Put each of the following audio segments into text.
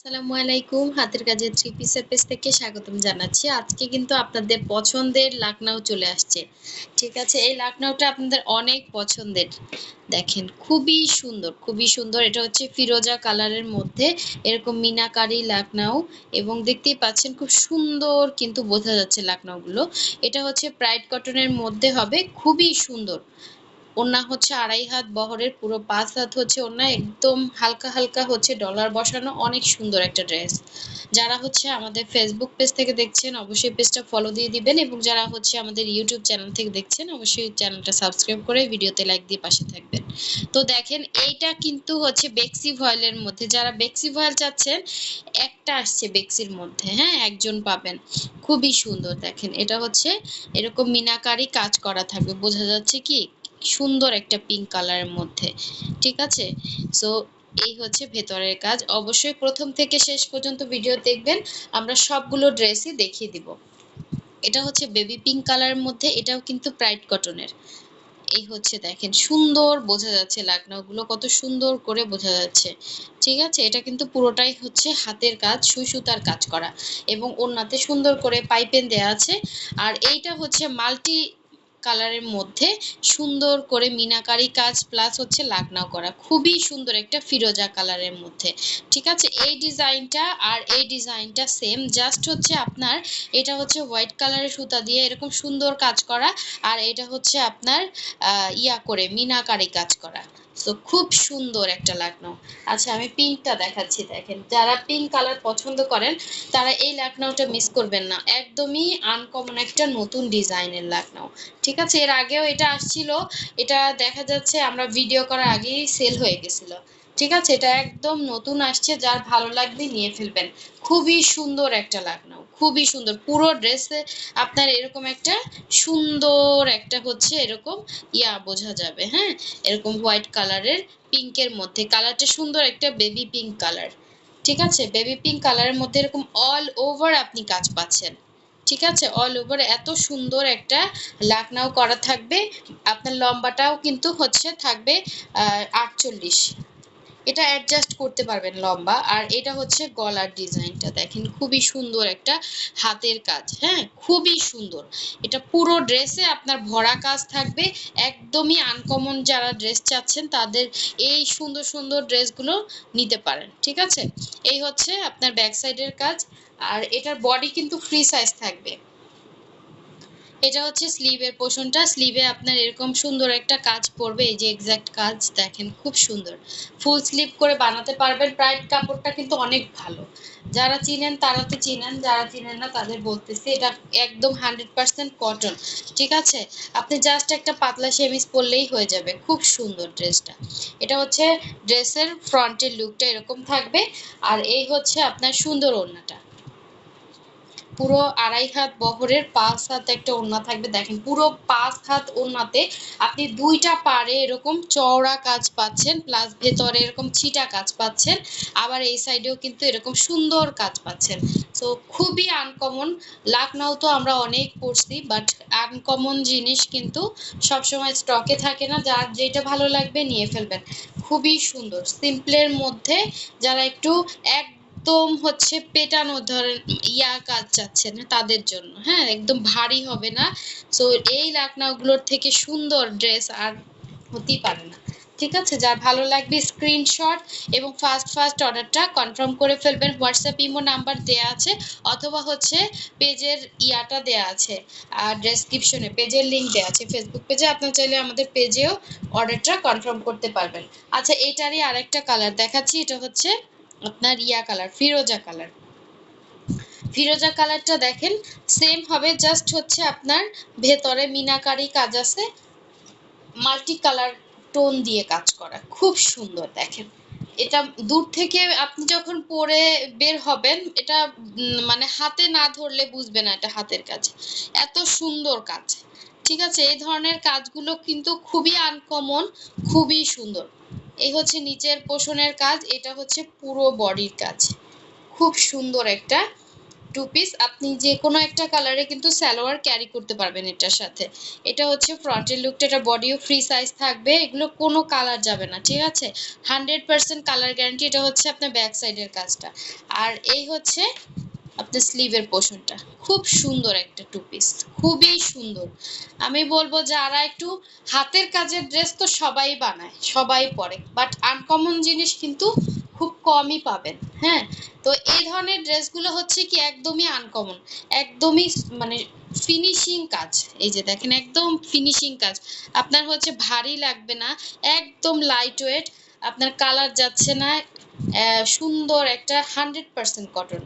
আসসালামু আলাইকুম। হাতের কাজের থ্রি পিসের পেজ থেকে স্বাগতম জানাচ্ছি। আজকে কিন্তু আপনাদের পছন্দের লাকনাউ চলে আসছে। ঠিক আছে? এই লাকনাউটা আপনাদের অনেক পছন্দের। দেখেন খুবই সুন্দর, খুবই সুন্দর। এটা হচ্ছে ফিরোজা কালারের মধ্যে এরকম মিনাকারি লাকনাউ এবং দেখতেই পাচ্ছেন খুব সুন্দর কিন্তু বোঝা যাচ্ছে লাকনাউগুলো। এটা হচ্ছে প্রাইড কটনের মধ্যে হবে, খুবই সুন্দর। ওড়না হচ্ছে 2.5 হাত বহরের, পুরো 5 হাত হচ্ছে ওড়না, একদম হালকা হালকা হচ্ছে ডলার বসানো, অনেক সুন্দর একটা ড্রেস। যারা হচ্ছে আমাদের ফেসবুক পেজ থেকে দেখছেন অবশ্যই পেজটা ফলো দিয়ে দিবেন, এবং যারা হচ্ছে আমাদের ইউটিউব চ্যানেল থেকে দেখছেন অবশ্যই চ্যানেলটা সাবস্ক্রাইব করে ভিডিওতে লাইক দিয়ে পাশে থাকবেন। তো দেখেন এইটা কিন্তু হচ্ছে বেক্সি ভয়েলের মধ্যে, যারা বেক্সি ভয়েল চাচ্ছেন একটা আসছে বেক্সির মধ্যে, হ্যাঁ একজন পাবেন। খুবই সুন্দর দেখেন, এটা হচ্ছে এরকম মিনাকারি কাজ করা থাকবে, বোঝা যাচ্ছে কি সুন্দর একটা পিঙ্ক কালারের মধ্যে। ঠিক আছে? সো এই হচ্ছে ভেতরের কাজ। অবশ্যই প্রথম থেকে শেষ পর্যন্ত ভিডিও দেখবেন, আমরা সবগুলো ড্রেসই দেখিয়ে দিব। এটা হচ্ছে বেবি পিঙ্ক কালারের মধ্যে, এটাও কিন্তু প্রাইড কটনের। এই হচ্ছে দেখেন সুন্দর বোঝা যাচ্ছে, লাকনাউগুলো কত সুন্দর করে বোঝা যাচ্ছে। ঠিক আছে? এটা কিন্তু পুরোটাই হচ্ছে হাতের কাজ, সুই সুতার কাজ করা, এবং ওড়নাতে সুন্দর করে পাইপেন দেয়া আছে। আর এইটা হচ্ছে মাল্টি কালারের মধ্যে সুন্দর করে মিনাকারি কাজ প্লাস হচ্ছে লাকনাও করা, খুবই সুন্দর একটা ফিরোজা কালারের মধ্যে। ঠিক আছে? এই ডিজাইনটা আর এই ডিজাইনটা সেম, জাস্ট হচ্ছে আপনার এটা হচ্ছে হোয়াইট কালারের সুতা দিয়ে এরকম সুন্দর কাজ করা, আর এটা হচ্ছে আপনার ইয়া করে মিনাকারি কাজ করা। তো খুব সুন্দর একটা লাকনাউ। আচ্ছা আমি পিঙ্কটা দেখাচ্ছি, দেখেন যারা পিঙ্ক কালার পছন্দ করেন তারা এই লাকনাউটা মিস করবেন না, একদমই আনকমন একটা নতুন ডিজাইনের লাকনাউ। ঠিক আছে? এর আগেও এটা আসছিল, এটা দেখা যাচ্ছে আমরা ভিডিও করার আগেই সেল হয়ে গেছিল। ঠিক আছে? এটা একদম নতুন আসছে, যার ভালো লাগবে নিয়ে ফেলবেন। খুবই সুন্দর একটা লাকনাউ, খুবই সুন্দর। পুরো ড্রেসে আপনার এরকম একটা সুন্দর একটা হচ্ছে এরকম বোঝা যাবে, হ্যাঁ এরকম হোয়াইট কালারের পিঙ্কের মধ্যে, কালারটা সুন্দর একটা বেবি পিঙ্ক কালার। ঠিক আছে? বেবি পিঙ্ক কালারের মধ্যে এরকম অল ওভার আপনি কাজ পাচ্ছেন। ঠিক আছে? অল ওভার এত সুন্দর একটা লাকনাউ করা থাকবে। আপনার লম্বাটাও কিন্তু হচ্ছে থাকবে 48, এটা অ্যাডজাস্ট করতে পারবেন লম্বা। আর এটা হচ্ছে গলার ডিজাইনটা দেখেন, খুবই সুন্দর একটা হাতের কাজ, হ্যাঁ খুবই সুন্দর। এটা পুরো ড্রেসে আপনার ভরা কাজ থাকবে, একদমই আনকমন। যারা ড্রেস চাচ্ছেন তাদের এই সুন্দর সুন্দর ড্রেসগুলো নিতে পারেন। ঠিক আছে? এই হচ্ছে আপনার ব্যাক সাইডের কাজ, আর এটার বডি কিন্তু ফ্রি সাইজ থাকবে। এটা হচ্ছে স্লিভের পোর্শনটা, স্লিভে আপনার এরকম সুন্দর একটা কাজ পড়বে, এই যে এক্সাক্ট কাজ দেখেন, খুব সুন্দর। ফুল স্লিভ করে বানাতে পারবেন। প্রাইড কাপড়টা কিন্তু অনেক ভালো, যারা চিনেন তারা তো চিনেন, যারা চিনেন না তাদের বলতেছি, এটা একদম 100% কটন। ঠিক আছে? আপনি জাস্ট একটা পাতলা সেমিজ পরলেই হয়ে যাবে, খুব সুন্দর ড্রেসটা। এটা হচ্ছে ড্রেসের ফ্রন্টের লুকটা এরকম থাকবে, আর এই হচ্ছে আপনার সুন্দর ওড়নাটা, পুরো 2.5 হাত বহরের 5 হাত একটা ওড়না থাকবে। দেখেন পুরো 5 হাত ওড়নাতে আপনি দুইটা পাড়ে এরকম চওড়া কাজ পাচ্ছেন, প্লাস ভেতরে এরকম ছিটা কাজ পাচ্ছেন, আবার এই সাইডেও কিন্তু এরকম সুন্দর কাজ পাচ্ছেন। তো খুবই আনকমন। লাকনাউ তো আমরা অনেক পরছি, বাট আনকমন জিনিস কিন্তু সবসময় স্টকে থাকে না, যার যেটা ভালো লাগবে নিয়ে ফেলবেন। খুবই সুন্দর সিম্পলের মধ্যে, যারা একটু একদম হচ্ছে পেটানো ধরেন কাজ চাচ্ছেন তাদের জন্য, হ্যাঁ একদম ভারী হবে না। সো এই লাকনাগুলোর থেকে সুন্দর ড্রেস আর হতেই পারে না। ঠিক আছে? যার ভালো লাগবে স্ক্রিনশট এবং ফার্স্ট ফার্স্ট অর্ডারটা কনফার্ম করে ফেলবেন। হোয়াটসঅ্যাপ ইমো নাম্বার দেয়া আছে, অথবা হচ্ছে পেজের দেয়া আছে, আর ডেসক্রিপশনে পেজের লিংক দেয়া আছে ফেসবুক পেজে, আপনার চাইলে আমাদের পেজেও অর্ডারটা কনফার্ম করতে পারবেন। আচ্ছা এটারই আরেকটা কালার দেখাচ্ছি, এটা হচ্ছে আপনার কালার, ফিরোজা কালার। ফিরোজা কালারটা দেখেন সেম হবে, জাস্ট হচ্ছে আপনার ভেতরে মিনাকারি কাজ আছে, মাল্টি কালার টোন দিয়ে কাজ করা, খুব সুন্দর দেখেন। এটা দূর থেকে আপনি যখন পরে বের হবেন, এটা মানে হাতে না ধরলে বুঝবে না এটা হাতের কাজ, এত সুন্দর কাজ। ঠিক আছে? এই ধরনের কাজগুলো কিন্তু খুবই আনকমন, খুবই সুন্দর। এই হচ্ছে নিচের পোষণের কাজ, এটা হচ্ছে পুরো বডির কাজ, খুব সুন্দর একটা টু পিস, আপনি যে কোনো একটা কালারে কিন্তু সালোয়ার ক্যারি করতে পারবেন এটার সাথে। এটা হচ্ছে ফ্রন্টের লুকটা, এটা বডিও ফ্রি সাইজ থাকবে, এগুলো কোনো কালার যাবে না, ঠিক আছে? 100% কালার গ্যারান্টি। এটা হচ্ছে আপনার ব্যাক সাইডের কাজটা। আর এই হচ্ছে আপনার স্লিভের পোর্শনটা। খুব সুন্দর একটা টু পিস, খুবই সুন্দর। আমি বলবো যারা একটু হাতের কাজের ড্রেস তো সবাই বানায়, সবাই পরে, বাট আনকমন জিনিস কিন্তু খুব কমই পাবেন। হ্যাঁ, তো এই ধরনের ড্রেসগুলো হচ্ছে কি একদমই আনকমন, একদমই মানে ফিনিশিং কাজ। এই যে দেখেন একদম ফিনিশিং কাজ, আপনার হচ্ছে ভারী লাগবে না, একদম লাইট ওয়েট, আপনার কালার যাচ্ছে না, সুন্দর একটা 100% কটন।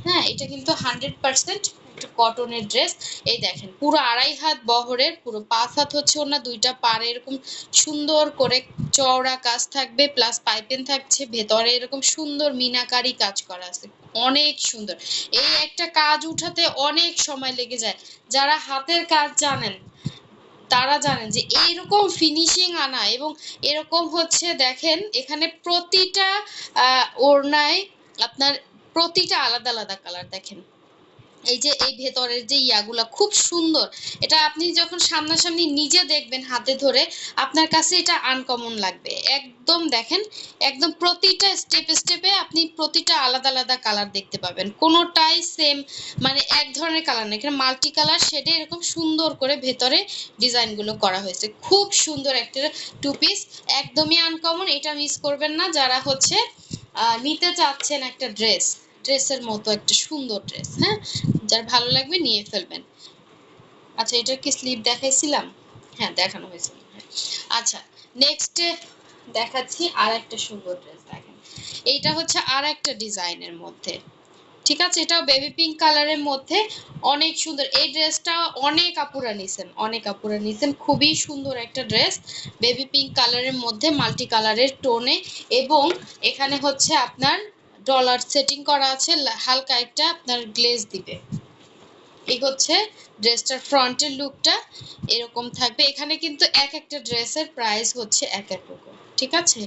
হ্যাঁ, এটা কিন্তু 100% একটা কটনের ড্রেস। এই দেখেন পুরো 2.5 হাত বহরের, পুরো 5 হাত হচ্ছে ওনা, দুইটা পাড়ে এরকম সুন্দর করে চওড়া কাজ থাকবে, প্লাস পাইপিং থাকছে, ভেতরে এরকম সুন্দর মিনাকারি কাজ করা আছে, অনেক সুন্দর। এই একটা কাজ উঠাতে অনেক সময় লেগে যায়, যারা হাতের কাজ জানেন তারা জানেন যে এইরকম ফিনিশিং আনা, এবং এরকম হচ্ছে দেখেন এখানে প্রতিটা ওড়নায় আপনার প্রতিটা আলাদা আলাদা কালার। দেখেন এই যে এই ভেতরের যে ইয়াগুলা খুব সুন্দর, এটা আপনি যখন সামনাসামনি নিজে দেখবেন হাতে ধরে, আপনার কাছে এটা আনকমন লাগবে একদম। দেখেন একদম প্রতিটা স্টেপে স্টেপে আপনি প্রতিটা আলাদা আলাদা কালার দেখতে পাবেন, কোনোটাই সেম মানে এক ধরনের কালার না, এখানে মাল্টি কালার শেডে এরকম সুন্দর করে ভেতরে ডিজাইনগুলো করা হয়েছে। খুব সুন্দর একটা টু পিস, একদমই আনকমন, এটা মিস করবেন না যারা হচ্ছে নিতে চাচ্ছেন একটা ড্রেসের মতো একটা সুন্দর ড্রেস। হ্যাঁ, যার ভালো লাগবে নিয়ে ফেলবেন। আচ্ছা, এটার কি স্লিপ দেখাইছিলাম? হ্যাঁ, দেখানো হয়েছিল। হ্যাঁ। আচ্ছা, নেক্সট দেখাচ্ছি আর একটা সুন্দর ড্রেস। দেখেন এইটা হচ্ছে আর একটা ডিজাইনের মধ্যে, ঠিক আছে? এটাও বেবি পিঙ্ক কালারের মধ্যে, অনেক সুন্দর। এই ড্রেসটা অনেক আপুরা নিছেন, অনেক আপুরা নিছেন, খুবই সুন্দর একটা ড্রেস, বেবি পিঙ্ক কালারের মধ্যে মাল্টি কালারের টোনে, এবং এখানে হচ্ছে আপনার ডলার সেটিং করা আছে, হালকা একটা আপনার গ্লেজ দিবে। এই হচ্ছে ড্রেসটার ফ্রন্টের লুকটা, এরকম থাকবে। এখানে কিন্তু এক একটা ড্রেসের প্রাইস হচ্ছে এক এক রকম, ঠিক আছে?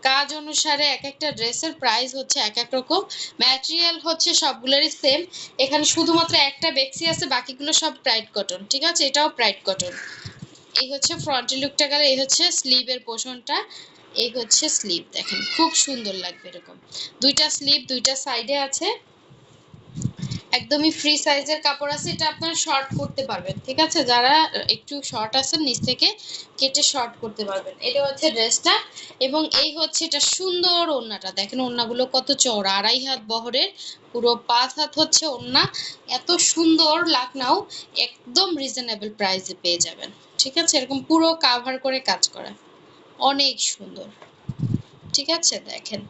কাজ অনুসারে এক একটা ড্রেসের প্রাইস হচ্ছে এক এক রকম, ম্যাটেরিয়াল হচ্ছে সবগুলোরই সেম। এখানে শুধুমাত্র একটা বেক্সি আছে, বাকিগুলো সব ব্রাইট কটন, ঠিক আছে? এটাও ব্রাইট কটন। এই হচ্ছে ফ্রন্টের লুকটা গেল, এই হচ্ছে স্লিভের পোর্শনটা, এই হচ্ছে স্লিভ। দেখেন খুব সুন্দর লাগবে এরকম, দুইটা স্লিভ দুইটা সাইডে আছে, একদমই ফ্রি সাইজের কাপড় আছে, এটা আপনারা শর্ট করতে পারবেন, ঠিক আছে? যারা একটু শর্ট আছেন নিচ থেকে কেটে শর্ট করতে পারবেন। এটা হচ্ছে ড্রেসটা, এবং এই হচ্ছে এটা সুন্দর ওড়নাটা। দেখেন ওড়নাগুলো কত চওড়া, 2.5 হাত বহরের, পুরো 5 হাত হচ্ছে ওড়না, এত সুন্দর লাকনাও, একদম রিজনেবল প্রাইসে পেয়ে যাবেন, ঠিক আছে? এরকম পুরো কাভার করে কাজ করা, অনেক সুন্দর, ঠিক আছে? দেখেন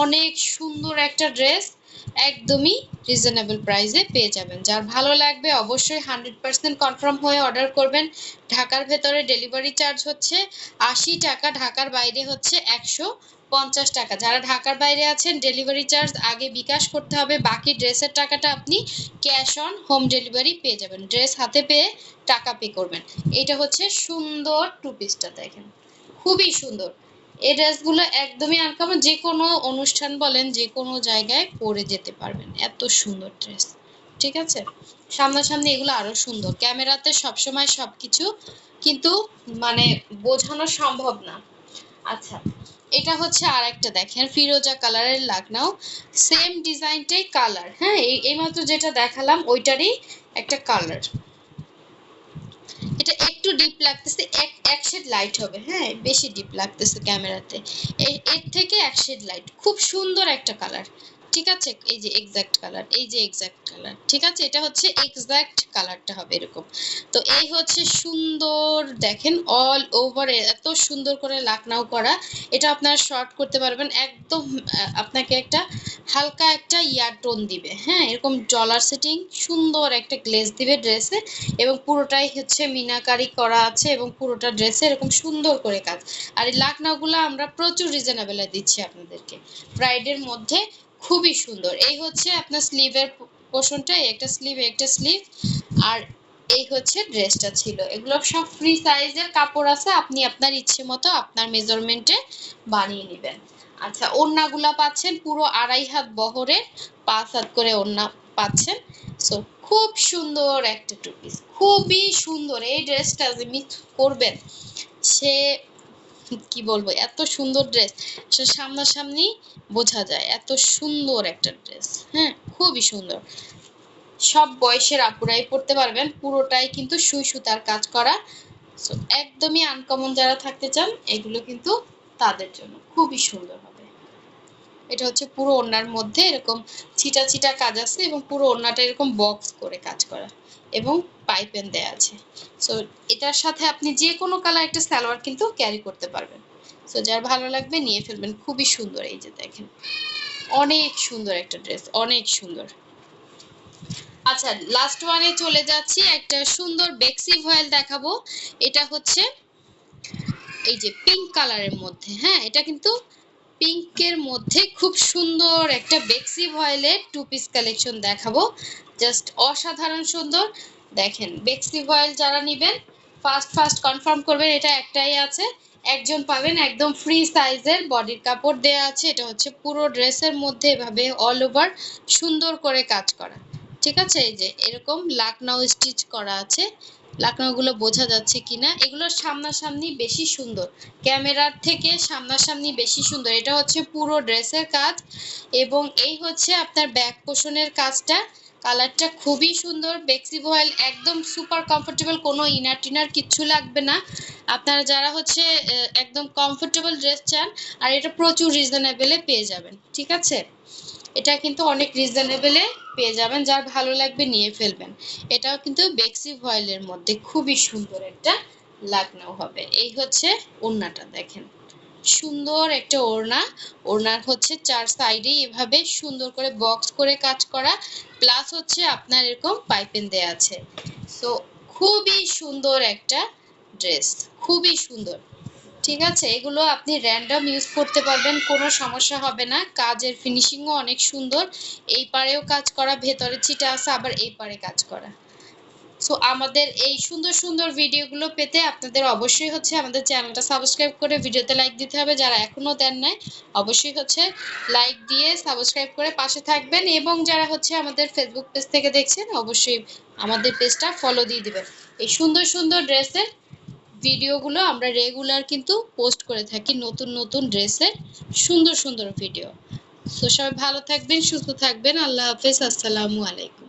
অনেক সুন্দর একটা ড্রেস, একদমই রিজনেবল প্রাইসে পেয়ে যাবেন। যার ভালো লাগবে অবশ্যই 100% কনফার্ম হয়ে অর্ডার করবেন। ঢাকার ভেতরে ডেলিভারি চার্জ হচ্ছে 80 টাকা, ঢাকার বাইরে হচ্ছে 150 টাকা। যারা ঢাকার বাইরে আছেন ডেলিভারি চার্জ আগে বিকাশ করতে হবে, বাকি ড্রেসের টাকাটা আপনি ক্যাশ অন হোম ডেলিভারি পেয়ে যাবেন, ড্রেস হাতে পেয়ে টাকা পে করবেন। এটা হচ্ছে সুন্দর টু পিসটা। দেখেন খুবই সুন্দর, এই ড্রেসগুলো একদমই আনকমন, যে কোনো অনুষ্ঠান বলেন যে কোনো জায়গায় পরে যেতে পারবেন, এত সুন্দর ড্রেস, ঠিক আছে? সামনাসামনি এগুলো আরো সুন্দর, ক্যামেরাতে সবসময় সবকিছু কিন্তু মানে বোঝানো সম্ভব না। আচ্ছা, এটা হচ্ছে আর একটা দেখেন ফিরোজা কালারের লাকনাও, সেম ডিজাইনটাই কালার। হ্যাঁ, এইমাত্র যেটা দেখালাম ওইটারই একটা কালার, এটা একটু ডিপ লাগতেছে, এক শেড লাইট হবে। হ্যাঁ, বেশি ডিপ লাগতেছে ক্যামেরাতে, এর থেকে এক শেড লাইট, খুব সুন্দর একটা কালার, ঠিক আছে? এই যে এক্সাক্ট কালার, এই যে এক্সাক্ট কালার, ঠিক আছে? এটা হচ্ছে এক্সাক্ট কালারটা হবে এরকম। তো এই হচ্ছে সুন্দর, দেখেন অল ওভার এত সুন্দর করে লাকনাও করা, এটা আপনারা শর্ট করতে পারবেন একদম। আপনাকে একটা হালকা একটা ইয়ার টোন দিবে, হ্যাঁ, এরকম ডলার সেটিং সুন্দর একটা গ্লেজ দিবে ড্রেসে, এবং পুরোটাই হচ্ছে মিনাকারি করা আছে, এবং পুরোটা ড্রেসে এরকম সুন্দর করে কাজ। আর এই লাকনাগুলো আমরা প্রচুর রিজনেবলে দিচ্ছি আপনাদেরকে, ব্রাইডের মধ্যে খুবই সুন্দর। এই হচ্ছে আপনার স্লিভের পোর্শনটা, একটা স্লিভ একটা স্লিভ, আর এই হচ্ছে ড্রেসটা ছিল। এগুলো সব ফ্রি সাইজের কাপড় আছে, আপনি আপনার ইচ্ছে মতো আপনার মেজারমেন্টে বানিয়ে নেবেন। আচ্ছা, ওড়নাগুলা পাচ্ছেন পুরো 2.5 হাত বহরের, 5 হাত করে ওড়না পাচ্ছেন, সো খুব সুন্দর একটা টু পিস, খুবই সুন্দর। এই ড্রেসটা যে মিস করবেন, সে কি বলবো, এত সুন্দর ড্রেস, সে সামনাসামনি বোঝা যায়, এত সুন্দর একটা ড্রেস। হ্যাঁ, খুবই সুন্দর, সব বয়সের আপুরাই পড়তে পারবেন। পুরোটাই কিন্তু সুই সুতার কাজ করা। সো একদমই আনকমন যারা থাকতে চান, এগুলো কিন্তু তাদের জন্য খুবই সুন্দর হবে। এটা হচ্ছে পুরো ওড়নার মধ্যে এরকম ছিটা ছিটা কাজ আছে এবং পুরো ওড়নাটা এরকম বক্স করে কাজ করা এবং পাইপেন দেয়া আছে। সো এটার সাথে আপনি যে কোনো কালার একটা সালোয়ার কিন্তু ক্যারি করতে পারবেন। সো যার ভালো লাগবে নিয়ে ফেলবেন, খুবই সুন্দর। এই যে দেখেন, অনেক সুন্দর একটা ড্রেস, অনেক সুন্দর। আচ্ছা, লাস্ট ওয়ানে চলে যাচ্ছি, একটা সুন্দর বেক্সি ভয়েল দেখাবো। এটা হচ্ছে এই যে পিঙ্ক কালারের মধ্যে, হ্যাঁ এটা কিন্তু পিঙ্কের মধ্যে খুব সুন্দর একটা বেক্সি ভয়েলের টু পিস কালেকশন দেখাবো। জাস্ট অসাধারণ সুন্দর। দেখেন, বেক্সি ভয়েল যারা নেবেন ফার্স্ট ফার্স্ট কনফার্ম করবেন, এটা একটাই আছে, একজন পাবেন। একদম ফ্রি সাইজের বডির কাপড় দেয়া আছে। এটা হচ্ছে পুরো ড্রেসের মধ্যে এভাবে অল ওভার সুন্দর করে কাজ করা। ঠিক আছে, এই যে এরকম লাকনাও স্টিচ করা আছে। লাকনাগুলো বোঝা যাচ্ছে কিনা, এগুলো সামনাসামনি বেশি সুন্দর, ক্যামেরার থেকে সামনাসামনি বেশি সুন্দর। এটা হচ্ছে পুরো ড্রেসের কাজ এবং এই হচ্ছে আপনার ব্যাক পোষণের কাজটা। কালারটা খুবই সুন্দর। বেক্সি ভয়েল একদম সুপার কমফোর্টেবল, কোনো ইনার টিনার কিচ্ছু লাগবে না। আপনারা যারা হচ্ছে একদম কমফোর্টেবল ড্রেস চান, আর এটা প্রচুর রিজনেবলে পেয়ে যাবেন। ঠিক আছে, এটা কিন্তু অনেক রিজনেবলে পেয়ে যাবেন, যার ভালো লাগবে নিয়ে ফেলবেন। এটাও কিন্তু বেক্সি ভয়েলের মধ্যে খুবই সুন্দর একটা লাকনাও হবে। এই হচ্ছে ওড়নাটা, দেখেন সুন্দর একটা ওড়না। ওড়নার হচ্ছে চার সাইডে এভাবে সুন্দর করে বক্স করে কাজ করা, প্লাস হচ্ছে আপনার এরকম পাইপিং দেয়া আছে। সো খুবই সুন্দর একটা ড্রেস, খুবই সুন্দর। ঠিক আছে, এগুলো আপনি র্যান্ডম ইউজ করতে পারবেন, কোনো সমস্যা হবে না। কাজের ফিনিশিংও অনেক সুন্দর, এই পারেও কাজ করা, ভেতরে ছিটা আছে, আবার এই পারে কাজ করা। সো আমাদের এই সুন্দর সুন্দর ভিডিওগুলো পেতে আপনাদের অবশ্যই হচ্ছে আমাদের চ্যানেলটা সাবস্ক্রাইব করে ভিডিওতে লাইক দিতে হবে। যারা এখনো দেন নাই, অবশ্যই হচ্ছে লাইক দিয়ে সাবস্ক্রাইব করে পাশে থাকবেন, এবং যারা হচ্ছে আমাদের ফেসবুক পেজ থেকে দেখছেন, অবশ্যই আমাদের পেজটা ফলো দিয়ে দিবেন। এই সুন্দর সুন্দর ড্রেসের ভিডিওগুলো আমরা রেগুলার কিন্তু পোস্ট করে থাকি, নতুন নতুন ড্রেসের সুন্দর সুন্দর ভিডিও। তো সবাই ভালো থাকবেন, সুস্থ থাকবেন। আল্লাহ হাফেজ, আসসালামু আলাইকুম।